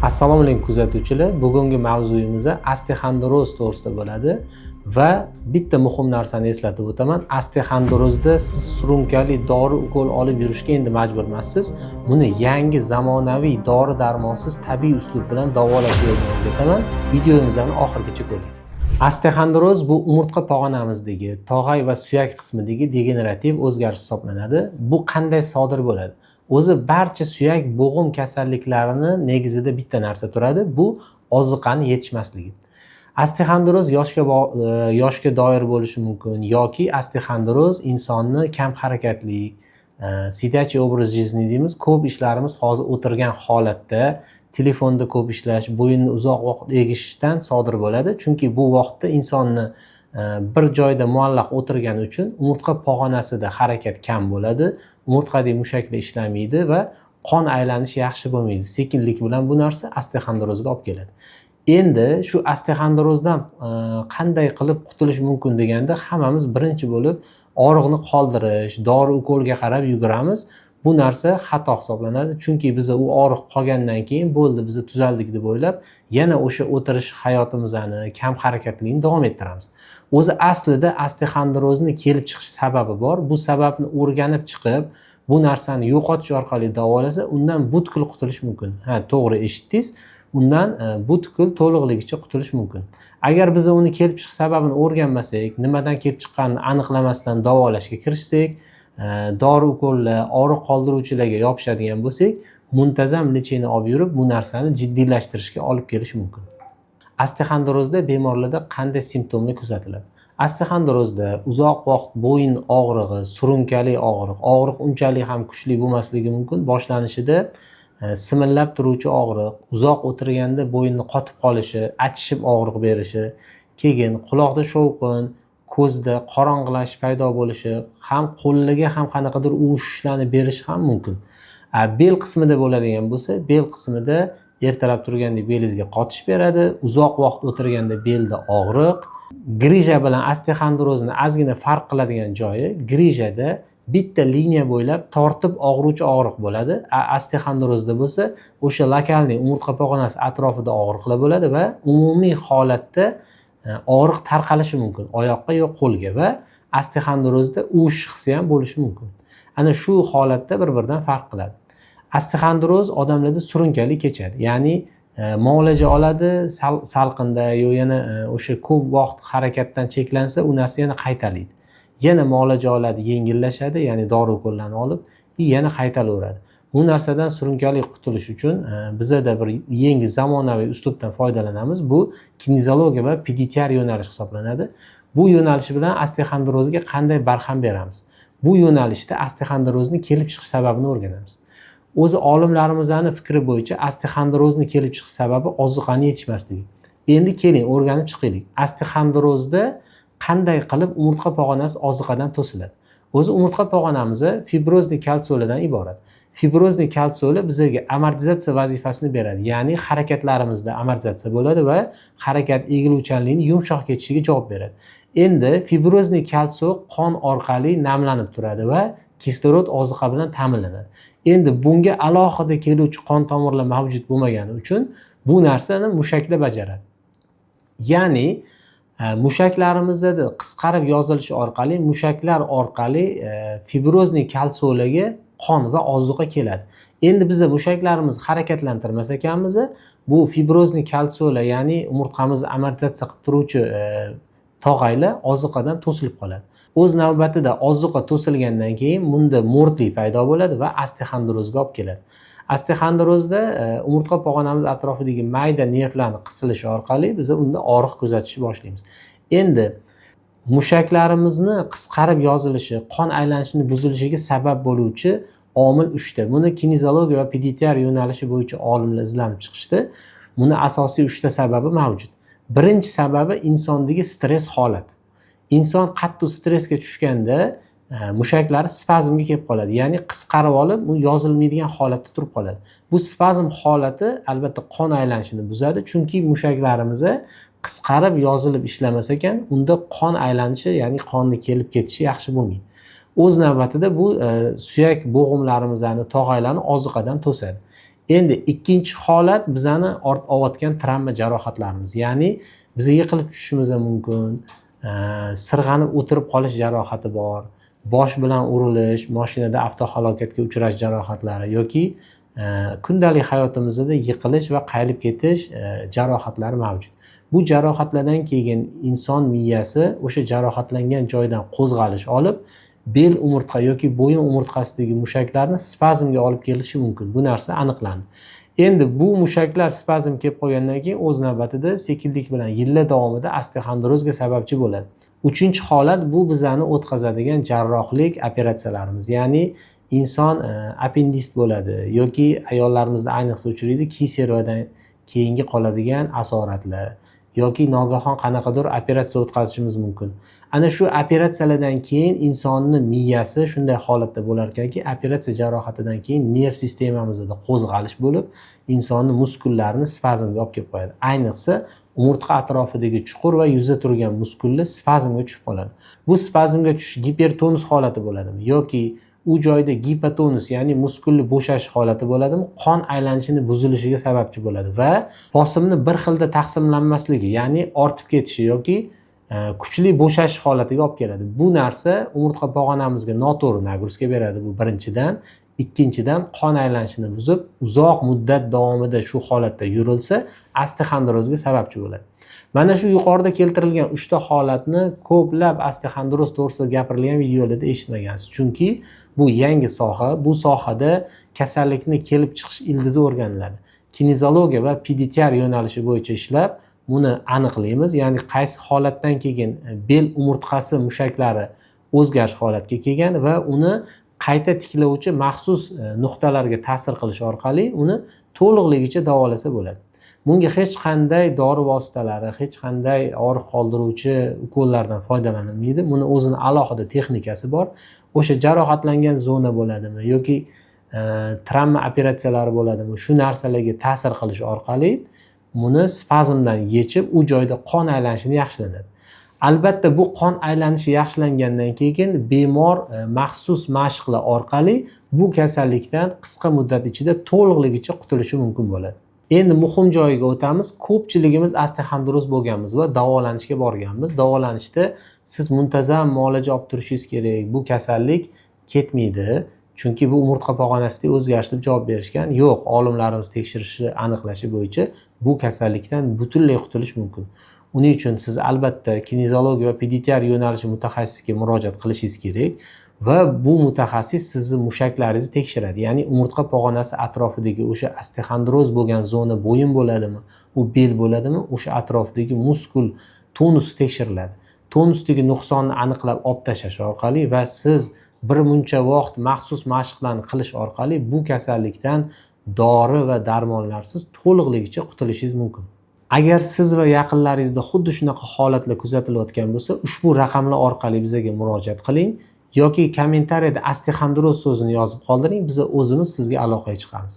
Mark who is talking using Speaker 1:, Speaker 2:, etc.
Speaker 1: Assalomu alaykum kuzatuvchilar. Bugungi mavzuyimiz osteoxondroz to'g'risida bo'ladi va bitta muhim narsani eslatib o'taman. Osteoxondrozda siz surunkali dori ukol olib yurishga endi majbur emassiz. Buni yangi zamonaviy dori-darmonsiz tabiiy uslub bilan davolash yo'lini o'rgataman. Videomizni oxirigacha ko'ring. Osteoxondroz bu umurtqa pog'onamizdagi tog'ay va suyak qismidagi degenerativ o'zgarish hisoblanadi. Bu qanday sodir bo'ladi? O'zi barcha suyak bo'g'im kasalliklarini negizida bitta narsa turadi, bu oziqani yetishmasligi. Osteoxondroz yoshga doir bo'lishi mumkin yoki osteoxondroz insonni kam harakatlik, sidachi obraz жизни deymiz, ko'p ishlarimiz hozir o'tirgan holatda, telefonda ko'p ishlash, bo'yinni uzoq vaqt egishdan sodir bo'ladi. Chunki bu vaqtda insonni bir joyda muallaq o'tirgani uchun umurtqa pog'onasida harakat kam bo'ladi, umurtqadagi mushaklar ishlamaydi va qon aylanishi yaxshi bo'lmaydi. Sekinlik bilan bu narsa osteoxondrozga olib keladi. Endi shu osteoxondrozdan qanday qilib qutulish mumkin deganda, hammamiz birinchi bo'lib og'riqni qoldirish, dori ukolga qarab yuguramiz. Bu narsa xato hisoblanadi, chunki biz u og'riq qolgandan keyin bo'ldi, biz tuzaldik deb o'ylab, yana o'sha o'tirish hayotimizni, kam harakatlikni davom ettiramiz. O'zi aslida osteoxondrozni kelib chiqish sababi bor. Bu sababni o'rganib chiqib, bu narsani yo'qotish orqali davolasa, undan butkul qutulish mumkin. Ha, to'g'ri eshitdingiz. Undan butkul to'liqligicha qutulish mumkin. Agar biz uni kelib chiqish sababini o'rganmasak, nimadan kelib chiqqanini aniqlamasdan davolashga kirishsak, dori ukollar, og'riq qoldiruvchilarga yopishadigan bo'lsak, muntazam lecheni olib yurib, bu narsani jiddiylashtirishga olib kelish mumkin. Osteoxondrozda bemorlarda qanday simptomlar kuzatiladi? Osteoxondrozda uzoq vaqt bo'yin og'rig'i, surunkali og'riq unchalik ham kuchli bo'lmasligi mumkin. Boshlanishida simillab turuvchi og'riq, uzoq o'tirganda bo'yinni qotib qolishi, achishib og'riq berishi, keyin quloqda shovqin, ko'zda qorong'ilashish paydo bo'lishi, ham qo'liga ham qanaqadir uvishishlarni berishi ham mumkin. Bel qismida bo'ladigan bo'lsa, bel qismida ertalab turganda belingizga qotish beradi, uzoq vaqt o'tirganda belda og'riq. Grija bilan osteoxondrozni ozgina farq qiladigan joyi, grijada bitta liniya bo'ylab tortib og'ruvchi og'riq bo'ladi. Osteoxondrozda bo'lsa, o'sha lokalniy umurtqa pog'onasi atrofida og'riqlar bo'ladi va umumiy holatda og'riq tarqalishi mumkin oyoqqa yo qo'lga va osteoxondrozda uvish hissi ham bo'lishi mumkin. Ana shu holatda bir-biridan farq qiladi. Osteoxondroz odamlarda surunkali kechadi. Ya'ni muolaja oladi, salqinda yo yana o'sha ko'p vaqt harakatdan cheklansa, u narsa yana qaytalaydi. Yana muolaja oladi, yengillashadi, ya'ni dori ukollarni olib, yana qaytaveradi. Bu narsadan surunkali qutulish uchun bizda bir yangi zamonaviy uslubdan foydalanamiz. Bu kinezologiya va pediatr yo'nalish hisoblanadi. Bu yo'nalish bilan osteoxondrozga qanday barham beramiz? Bu yo'nalishda osteoxondrozni kelib chiqish sababini o'rganamiz. O'zi olimlarimizning fikri bo'yicha osteoxondrozni kelib chiqish sababi oziqani yetishmasligi. Endi keling o'rganib chiqaylik. Osteoxondrozda qanday qilib umurtqa pog'onasi oziqadan to'siladi? O'zi umurtqa pog'onamiz fibrozli kalsiollardan iborat. Fibrozli kalsiollar bizga amortizatsiya vazifasini beradi. Ya'ni harakatlarimizda amortizatsiya bo'ladi va harakat egiluvchanlikni yumshoq ketishiga javob beradi. Endi fibrozli kalsiol qon orqali namlanib turadi va kislorod oziqa bilan ta'minlanadi. Endi bunga alohida keluvchi qon tomirlar mavjud bo'lmagani uchun bu narsani mushaklar bajaradi. Ya'ni mushaklarimizda qisqarib yozilishi orqali, mushaklar orqali fibrozli kalsiollarga qon va ozuqa keladi. Endi biz mushaklarimizni harakatlantirmas ekanmiz, bu fibrozli kalsiollar, ya'ni umurtqamizni amortizatsiya qilib turuvchi tog'aylar ozuqadan to'silib qoladi. O'z navbatida ozuqa to'silgandan keyin bunda mo'rtlik paydo bo'ladi va osteoxondrozga olib keladi. Osteoxondrozda umurtqa pog'onamiz atrofidagi mayda nervlarning qisilishi orqali biz unda og'riq kuzatishni boshlaymiz. Endi mushaklarimizni qisqarib yozilishi, qon aylanishini buzilishiga sabab bo'luvchi omil 3 ta. Buni kinezologiya va pediatr yo'nalishi bo'yicha olimlar izlanib chiqishdi. Buni asosiy 3 ta sababi mavjud. Birinchi sababi insondagi stress holat. Inson qattiq stressga tushganda mushaklari spazmga kelib qoladi. Ya'ni qisqarib olib, u yozilmaydigan holatda turib qoladi. Bu spazm holati albatta qon aylanishini buzadi, chunki mushaklarimiz qisqarib yozilib ishlamas ekan, unda qon aylanishi, ya'ni qonni kelib ketishi yaxshi bo'lmaydi. O'z navbatida bu suyak bo'g'imlarimizni, tog'aylarni oziqadan to'sadi. Endi ikkinchi holat bizani olayotgan travma jarohatlarimiz. Ya'ni biz yiqilib tushishimiz mumkin, sirg'anib o'tirib qolish jarohati bor, bosh bilan urilish, mashinada avtohalokatga uchrash jarohatlari yoki kundalik hayotimizda yiqilish va qayilib ketish jarohatlari mavjud. Bu jarohatlardan keyin inson miyasi o'sha jarohatlangan joydan qo'zg'alish olib, bel umurtqa yoki bo'yin umurtqasidagi mushaklarni spazmga olib kelishi mumkin. Bu narsa aniqlandi. Endi bu mushaklar spazm kelib qolgandan keyin o'z navbatida sekinlik bilan yillar davomida osteoxondrozga sababchi bo'ladi. Uchinchi holat bu bizani o'tkazadigan jarrohlik operatsiyalarimiz. Ya'ni inson appendist bo'ladi yoki ayollarimizda ayniqsa uchraydi kiservadan keyingi qoladigan asoratlar yoki nogahon qanaqadir operatsiya o'tkazishimiz mumkin. Ana shu operatsiyalardan keyin insonni miyasi shunday holatda bo'lar ekanki, operatsiya jarohatidan keyin nerv sistemamizda qo'zg'alish bo'lib, insonni muskullarini spazmga olib kelib qo'yadi. Ayniqsa umurtqa atrofidagi chuqur va yuzda turgan muskullar spazmga tushib qoladi. Bu spazmga tushish gipertonus holati bo'ladimi yoki u joyda gipotonus, ya'ni muskulni bo'shash holati bo'ladimi, qon aylanishini buzilishiga sababchi bo'ladi va bosimni bir xilda taqsimlanmasligi, ya'ni ortib ketishi yoki kuchli bo'shash holatiga olib keladi. Bu narsa umurtqa pog'onamizga noto'g'ri nagruzka beradi, bu birinchidan. Ikkinchidan qon aylanishini buzib, uzoq muddat davomida shu holatda yurilsa, osteoxondrozga sababchi bo'ladi. Mana shu yuqorida keltirilgan 3 ta holatni ko'plab osteoxondroz to'g'risida gapirilgan videolarda eshitmagansiz. Chunki bu yangi soha, bu sohada kasallikni kelib chiqish ildizi o'rganiladi. Kinezologiya va peditariya yo'nalishi bo'yicha ishlab, buni aniqlaymiz. Ya'ni qaysi holatdan keyin bel umurtqasi mushaklari o'zgarish holatga kelgan va uni qayta tiklovchi maxsus nuqtalarga ta'sir qilish orqali uni to'liqligicha davolasa bo'ladi. Bunga hech qanday dori vositalari, hech qanday og'riq qoldiruvchi ukollardan foydalanilmaydi. Buni o'zini alohida texnikasi bor. O'sha jarohatlangan zona bo'ladimi yoki travma operatsiyalari bo'ladimi, shu narsalarga ta'sir qilish orqali buni spazmdan yechib, u joyda qon aylanishini yaxshilanadi. Albatta bu qon aylanishi yaxshilangandan keyin bemor maxsus mashqlar orqali bu kasallikdan qisqa muddat ichida to'liqligicha qutulishi mumkin bo'ladi. Endi muhim joyiga o'tamiz. Ko'pchiligimiz osteoxondroz bo'lganmiz va davolanishga borganmiz. Davolanishda siz muntazam muolaja olib turishingiz kerak. Bu kasallik ketmaydi. Chunki bu umurtqa pog'onasida o'zgarish deb javob berishgan. Yo'q, olimlarimiz tekshirishi aniqlashi bo'yicha bu kasallikdan butunlay qutulish mumkin. Uning uchun siz albatta kinezologiya va peditariya yo'nalishi mutaxassisiga murojaat qilishingiz kerak va bu mutaxassis sizni mushaklaringizni tekshiradi. Ya'ni umurtqa pog'onasi atrofidagi o'sha osteoxondroz bo'lgan zona bo'yin bo'ladimi, u bel bo'ladimi, o'sha atrofidagi muskul tonus tekshiriladi. Tonusdagi nuqsonni aniqlab olib tashlash orqali va siz bir muncha vaqt maxsus mashqlarni qilish orqali bu kasallikdan dori va darmonlarsiz to'liqligicha qutulishingiz mumkin. Agar siz va yaqinlaringizda xuddi shunaqa holatlar kuzatilayotgan bo'lsa, ushbu raqamlar orqali bizga murojaat qiling yoki kommentariyada osteoxondroz so'zini yozib qoldiring, biz o'zimiz sizga aloqaga chiqamiz.